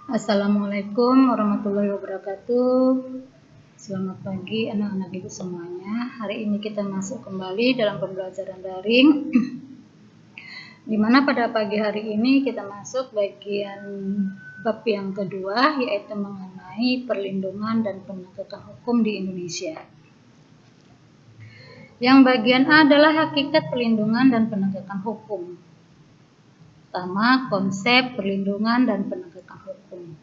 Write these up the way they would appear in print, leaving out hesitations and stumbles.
Assalamualaikum warahmatullahi wabarakatuh. Selamat pagi anak-anak ibu semuanya. Hari ini kita masuk kembali dalam pembelajaran daring. Di mana pada pagi hari ini kita masuk bagian bab yang kedua, yaitu mengenai perlindungan dan penegakan hukum di Indonesia. Yang bagian A adalah hakikat perlindungan dan penegakan hukum. Pertama, konsep perlindungan dan penegakan hukum.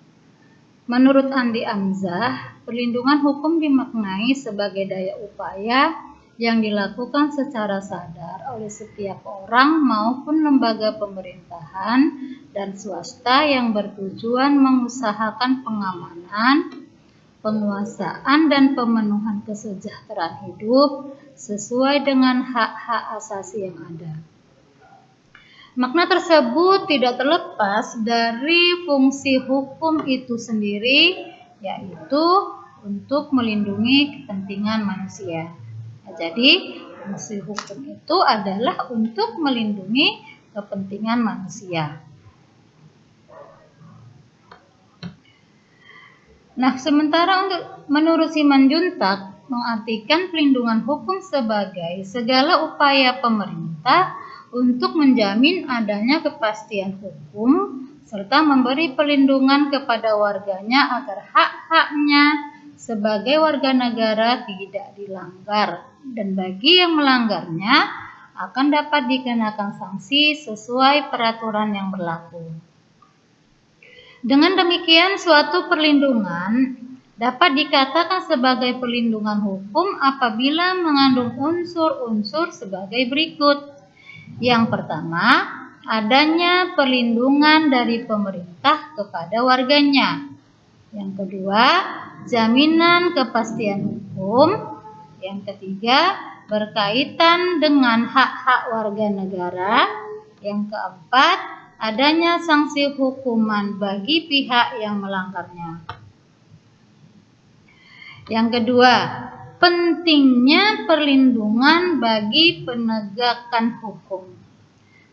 Menurut Andi Amzah, perlindungan hukum dimaknai sebagai daya upaya yang dilakukan secara sadar oleh setiap orang maupun lembaga pemerintahan dan swasta yang bertujuan mengusahakan pengamanan, penguasaan dan pemenuhan kesejahteraan hidup sesuai dengan hak-hak asasi yang ada. Makna tersebut tidak terlepas dari fungsi hukum itu sendiri, yaitu untuk melindungi kepentingan manusia. Nah, jadi, fungsi hukum itu adalah untuk melindungi kepentingan manusia. Nah, sementara menurut Simanjuntak mengartikan perlindungan hukum sebagai segala upaya pemerintah untuk menjamin adanya kepastian hukum serta memberi perlindungan kepada warganya agar hak-haknya sebagai warga negara tidak dilanggar, dan bagi yang melanggarnya akan dapat dikenakan sanksi sesuai peraturan yang berlaku. Dengan demikian, suatu perlindungan dapat dikatakan sebagai perlindungan hukum apabila mengandung unsur-unsur sebagai berikut. Yang pertama, adanya perlindungan dari pemerintah kepada warganya. Yang kedua, jaminan kepastian hukum. Yang ketiga, berkaitan dengan hak-hak warga negara. Yang keempat, adanya sanksi hukuman bagi pihak yang melanggarnya. Yang kedua, pentingnya perlindungan bagi penegakan hukum.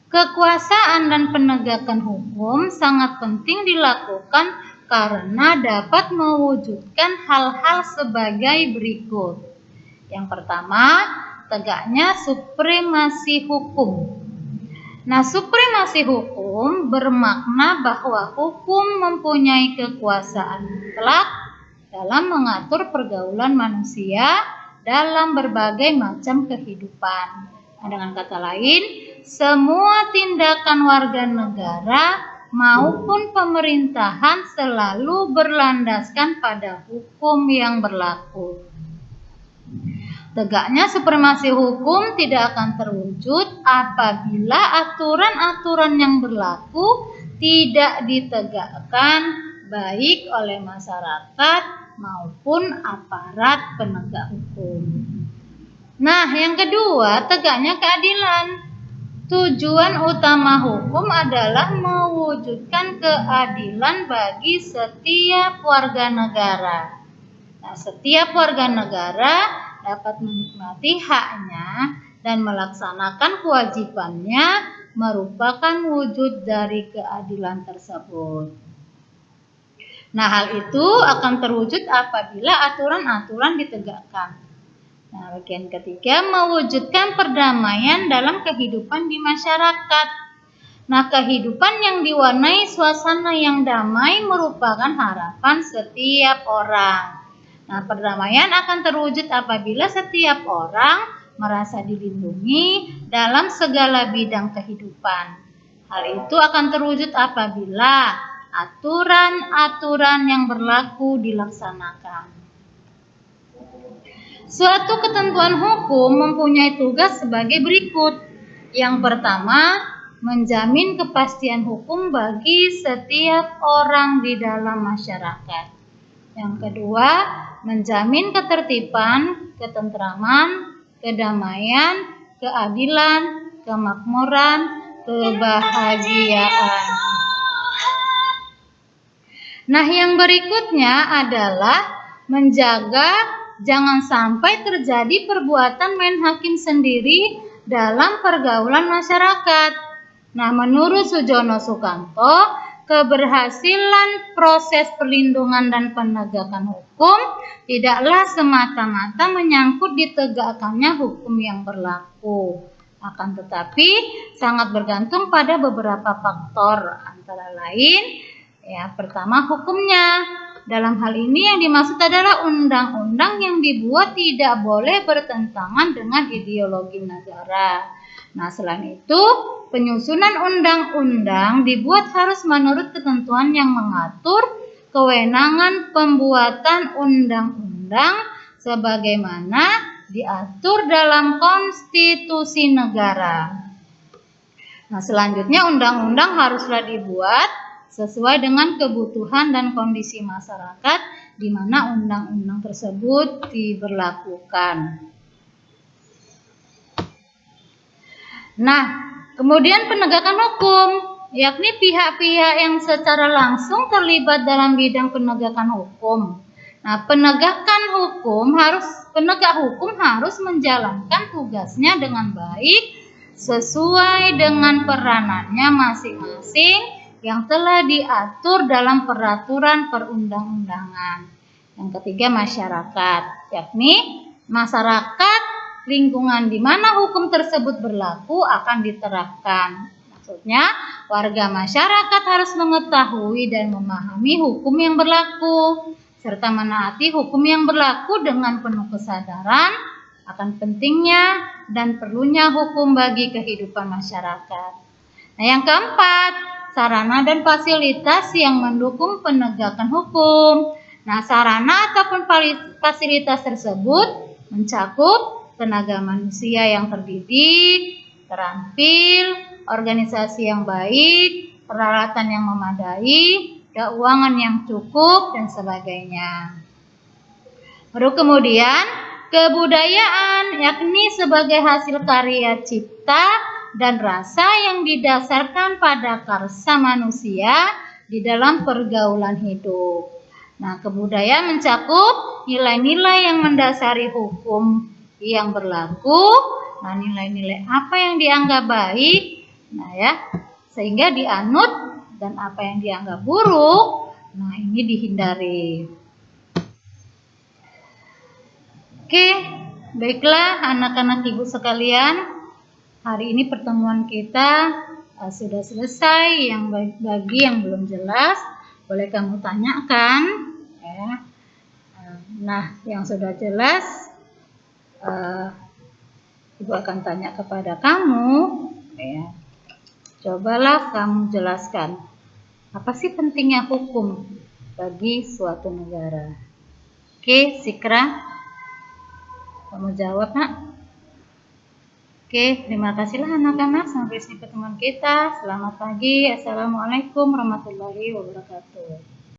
Kekuasaan dan penegakan hukum sangat penting dilakukan karena dapat mewujudkan hal-hal sebagai berikut. Yang pertama, tegaknya supremasi hukum. Nah, supremasi hukum bermakna bahwa hukum mempunyai kekuasaan mutlak dalam mengatur pergaulan manusia dalam berbagai macam kehidupan. Nah, dengan kata lain, semua tindakan warga negara maupun pemerintahan selalu berlandaskan pada hukum yang berlaku. Tegaknya supremasi hukum tidak akan terwujud apabila aturan-aturan yang berlaku tidak ditegakkan baik oleh masyarakat maupun aparat penegak hukum. Nah, yang kedua, tegaknya keadilan. Tujuan utama hukum adalah mewujudkan keadilan bagi setiap warga negara. Nah, setiap warga negara dapat menikmati haknya dan melaksanakan kewajibannya merupakan wujud dari keadilan tersebut. Nah, hal itu akan terwujud apabila aturan-aturan ditegakkan. Nah, bagian ketiga, mewujudkan perdamaian dalam kehidupan di masyarakat. Nah, kehidupan yang diwarnai suasana yang damai merupakan harapan setiap orang. Nah, perdamaian akan terwujud apabila setiap orang merasa dilindungi dalam segala bidang kehidupan. Hal itu akan terwujud apabila aturan-aturan yang berlaku dilaksanakan. Suatu ketentuan hukum mempunyai tugas sebagai berikut. Yang pertama, menjamin kepastian hukum bagi setiap orang di dalam masyarakat. Yang kedua, menjamin ketertiban, ketentraman, kedamaian, keadilan, kemakmuran, kebahagiaan. Nah, yang berikutnya adalah menjaga jangan sampai terjadi perbuatan main hakim sendiri dalam pergaulan masyarakat. Nah, menurut Sujono Sukanto, keberhasilan proses perlindungan dan penegakan hukum tidaklah semata-mata menyangkut ditegakkannya hukum yang berlaku, akan tetapi sangat bergantung pada beberapa faktor, antara lain ya, pertama hukumnya. Dalam hal ini yang dimaksud adalah undang-undang yang dibuat tidak boleh bertentangan dengan ideologi negara. Nah, selain itu, penyusunan undang-undang dibuat harus menurut ketentuan yang mengatur kewenangan pembuatan undang-undang sebagaimana diatur dalam konstitusi negara. Nah, selanjutnya undang-undang haruslah dibuat sesuai dengan kebutuhan dan kondisi masyarakat di mana undang-undang tersebut diberlakukan. Nah, kemudian penegakan hukum, yakni pihak-pihak yang secara langsung terlibat dalam bidang penegakan hukum. Nah, penegak hukum harus menjalankan tugasnya dengan baik sesuai dengan peranannya masing-masing yang telah diatur dalam peraturan perundang-undangan. Yang ketiga, masyarakat, yakni masyarakat lingkungan di mana hukum tersebut berlaku akan diterapkan. Maksudnya, warga masyarakat harus mengetahui dan memahami hukum yang berlaku, serta menaati hukum yang berlaku dengan penuh kesadaran akan pentingnya dan perlunya hukum bagi kehidupan masyarakat. Nah, yang keempat, sarana dan fasilitas yang mendukung penegakan hukum. Nah, sarana ataupun fasilitas tersebut mencakup tenaga manusia yang terdidik, terampil, organisasi yang baik, peralatan yang memadai, keuangan yang cukup, dan sebagainya. Baru kemudian, kebudayaan, yakni sebagai hasil karya cipta dan rasa yang didasarkan pada karsa manusia di dalam pergaulan hidup. Nah, kebudayaan mencakup nilai-nilai yang mendasari hukum yang berlaku. Nah, nilai-nilai apa yang dianggap baik, nah ya, sehingga dianut, dan apa yang dianggap buruk, nah ini dihindari. Oke, baiklah anak-anak ibu sekalian. Hari ini pertemuan kita sudah selesai. Yang bagi yang belum jelas, boleh kamu tanyakan. Ya. Nah, yang sudah jelas, Ibu akan tanya kepada kamu. Ya. Cobalah kamu jelaskan, apa sih pentingnya hukum bagi suatu negara? Oke, Sikra, kamu jawab, nak. Oke, terima kasihlah anak-anak. Sampai sini pertemuan kita. Selamat pagi. Assalamualaikum warahmatullahi wabarakatuh.